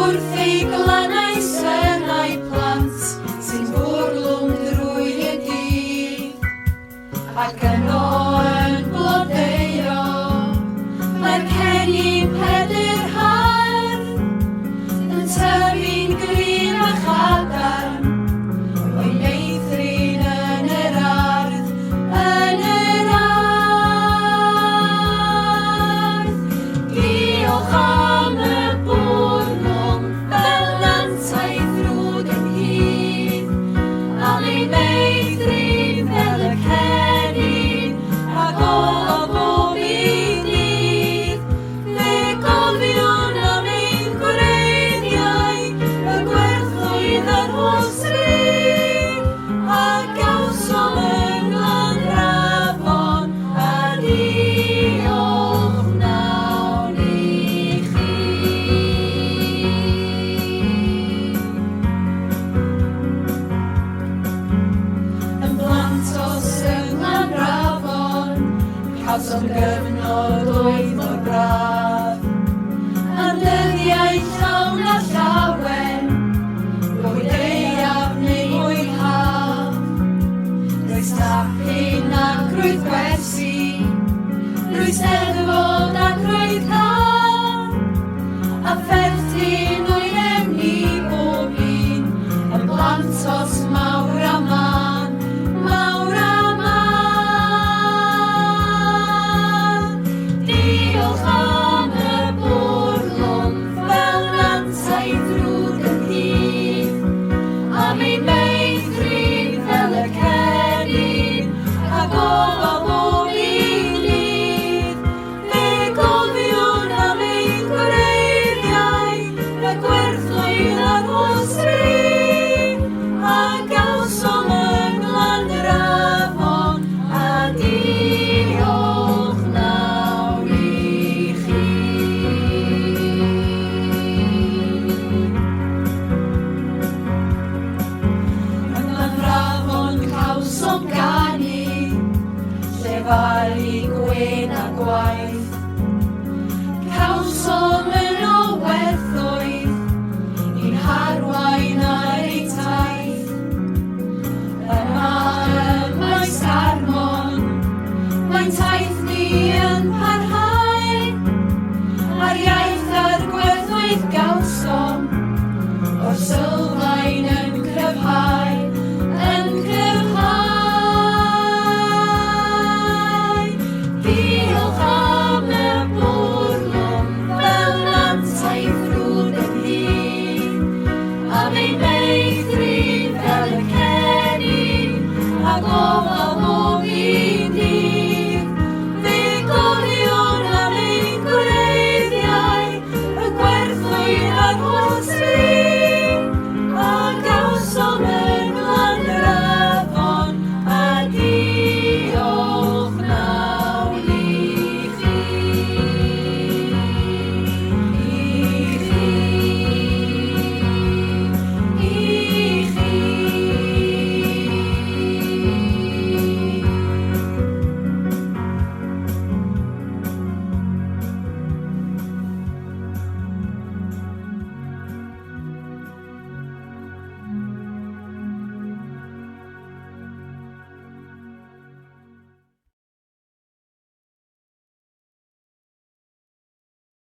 wrth ei glannau synau plant sy'n bwrlwm drwy'r dydd. Ac yno yn blodeuo mae'r cennin Pedyr Hardd yn tyfu'n gryf a chadarn o'i meithrin yn yr ardd, yn yr ardd. Diolch am y bwrlwm fel nantaith ddrwg yn hyd, am ei meithrin fel y cennin a gofal bob un dydd. Fe gofion am ein gwreiddiau, y gwerthwyd yr holl stryd, a gawsom yng Nglanrafon, a diolch nawr i chi. Yn Blantos yng Nglanrafon, cawsom gyfnod oedd mor braf. Am dyddiau llawn a llawen, bwyd euaf neu bwyd haf. Roedd tapyn ac roedd gwersi, roedd steddfod ac roedd car, a pherthyn o'i emni bob un, yn Blantos mawr a man, mawr a man. Diolch am y bwrlwm fel nantaith ddrwg yn hyd, am ei meithrin fel y cennin a gofal bob un dydd. Fe gofion am ein gwreiddiau, y gwerthwyd ar holl stryd, a gawsom yng Nglanrafon, a diolch nawr i chi. Yng Nglanrafon cawsom ganu, llefaru gwyn a gwaith. Cawsom yn o werthoedd, i'n harwain ar ei taith. Yma ym Maes Carmon, mae'n taith ni yn parhau, a'r iaith a'r gwerthwyd gawsom